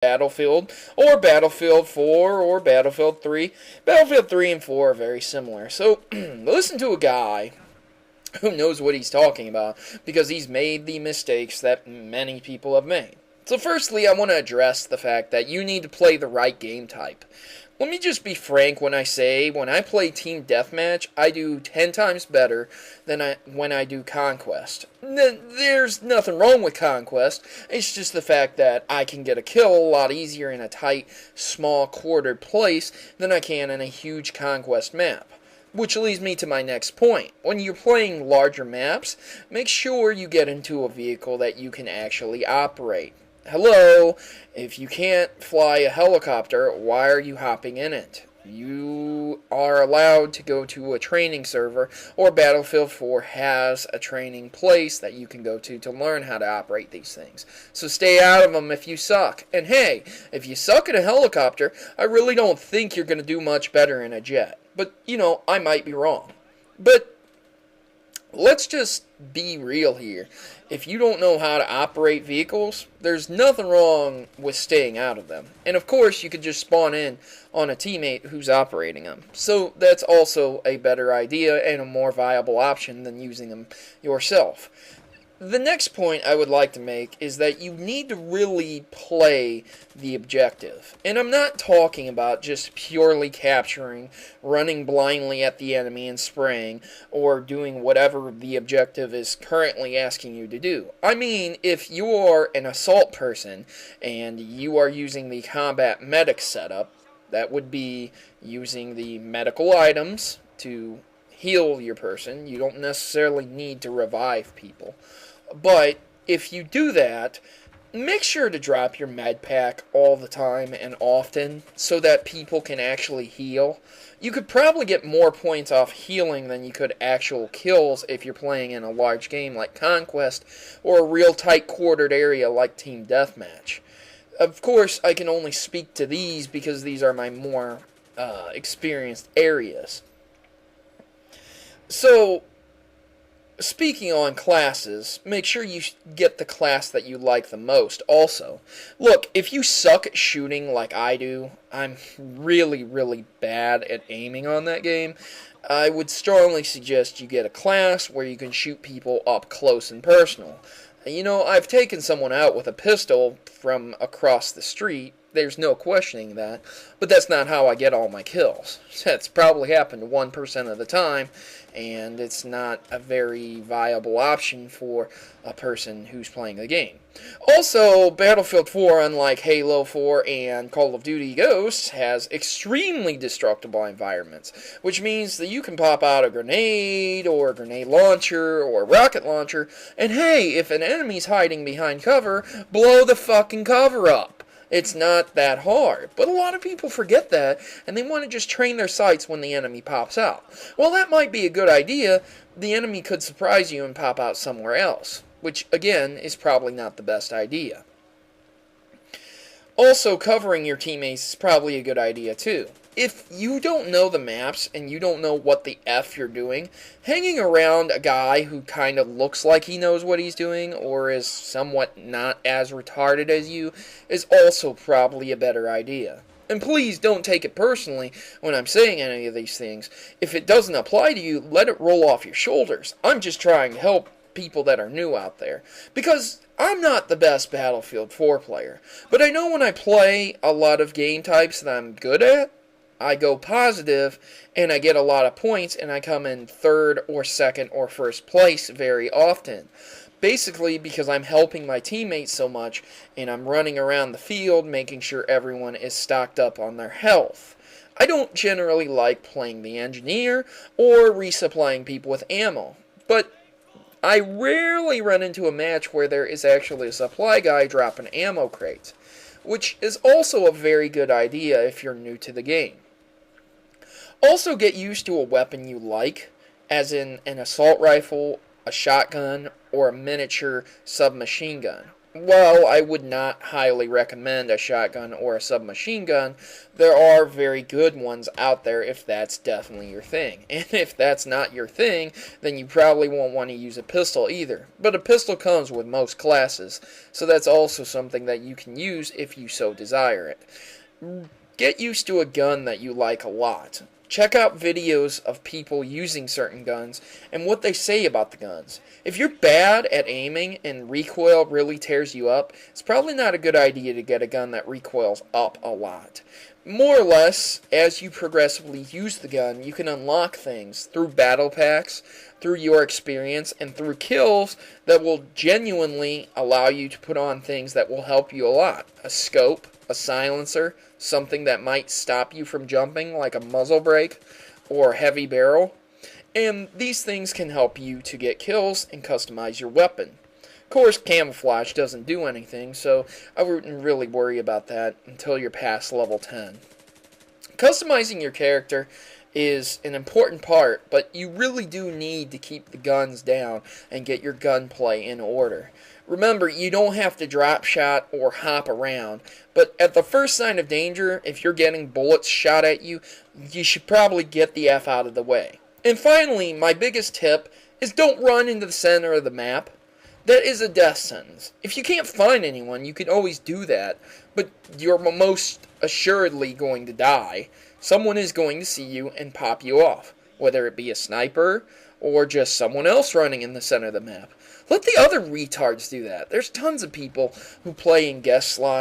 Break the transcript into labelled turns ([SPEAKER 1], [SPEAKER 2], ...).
[SPEAKER 1] Battlefield, or Battlefield 4, or Battlefield 3. Battlefield 3 and 4 are very similar. So, listen to a guy who knows what he's talking about, because he's made the mistakes that many people have made. So firstly, I want to address the fact that you need to play the right game type. Let me just be frank when I say, when I play Team Deathmatch, I do 10 times better than when I do Conquest. There's nothing wrong with Conquest, it's just the fact that I can get a kill a lot easier in a tight, small, quartered place than I can in a huge Conquest map. Which leads me to my next point. When you're playing larger maps, make sure you get into a vehicle that you can actually operate. Hello, if you can't fly a helicopter, why are you hopping in it? You are allowed to go to a training server, or Battlefield 4 has a training place that you can go to learn how to operate these things. So stay out of them if you suck. And hey, if you suck at a helicopter, I really don't think you're going to do much better in a jet. But, I might be wrong. But let's just be real here. If you don't know how to operate vehicles, there's nothing wrong with staying out of them. And of course, you could just spawn in on a teammate who's operating them. So that's also a better idea and a more viable option than using them yourself. The next point I would like to make is that you need to really play the objective. And I'm not talking about just purely capturing, running blindly at the enemy and spraying, or doing whatever the objective is currently asking you to do. I mean, if you are an assault person and you are using the combat medic setup, that would be using the medical items to heal your person. You don't necessarily need to revive people. But if you do that, make sure to drop your med pack all the time and often so that people can actually heal. You could probably get more points off healing than you could actual kills if you're playing in a large game like Conquest or a real tight quartered area like Team Deathmatch. Of course, I can only speak to these because these are my more experienced areas. So, speaking on classes, make sure you get the class that you like the most also. Look, if you suck at shooting like I do, I'm really, really bad at aiming on that game, I would strongly suggest you get a class where you can shoot people up close and personal. I've taken someone out with a pistol from across the street. There's no questioning that. But that's not how I get all my kills. That's probably happened 1% of the time, and it's not a very viable option for a person who's playing the game. Also, Battlefield 4, unlike Halo 4 and Call of Duty Ghosts, has extremely destructible environments, which means that you can pop out a grenade, or a grenade launcher, or a rocket launcher, and hey, if an enemy's hiding behind cover, blow the fucking cover up. It's not that hard, but a lot of people forget that, and they want to just train their sights when the enemy pops out. Well, that might be a good idea. The enemy could surprise you and pop out somewhere else, which, again, is probably not the best idea. Also, covering your teammates is probably a good idea, too. If you don't know the maps and you don't know what the F you're doing, hanging around a guy who kind of looks like he knows what he's doing or is somewhat not as retarded as you is also probably a better idea. And please don't take it personally when I'm saying any of these things. If it doesn't apply to you, let it roll off your shoulders. I'm just trying to help people that are new out there. Because I'm not the best Battlefield 4 player, but I know when I play a lot of game types that I'm good at, I go positive, and I get a lot of points, and I come in third or second or first place very often. Basically because I'm helping my teammates so much, and I'm running around the field making sure everyone is stocked up on their health. I don't generally like playing the engineer or resupplying people with ammo, but I rarely run into a match where there is actually a supply guy dropping ammo crates, which is also a very good idea if you're new to the game. Also get used to a weapon you like, as in an assault rifle, a shotgun, or a miniature submachine gun. While I would not highly recommend a shotgun or a submachine gun, there are very good ones out there if that's definitely your thing. And if that's not your thing, then you probably won't want to use a pistol either. But a pistol comes with most classes, so that's also something that you can use if you so desire it. Get used to a gun that you like a lot. Check out videos of people using certain guns and what they say about the guns. If you're bad at aiming and recoil really tears you up, it's probably not a good idea to get a gun that recoils up a lot. More or less, as you progressively use the gun, you can unlock things through battle packs, through your experience, and through kills that will genuinely allow you to put on things that will help you a lot. A scope, a silencer, something that might stop you from jumping, like a muzzle brake or heavy barrel. And these things can help you to get kills and customize your weapon. Of course, camouflage doesn't do anything, so I wouldn't really worry about that until you're past level 10. Customizing your character is an important part, but you really do need to keep the guns down and get your gunplay in order. Remember, you don't have to drop shot or hop around, but at the first sign of danger, if you're getting bullets shot at you, you should probably get the F out of the way. And finally, my biggest tip is don't run into the center of the map. That is a death sentence. If you can't find anyone, you can always do that, but you're most assuredly going to die. Someone is going to see you and pop you off, whether it be a sniper or just someone else running in the center of the map. Let the other retards do that. There's tons of people who play in guest slots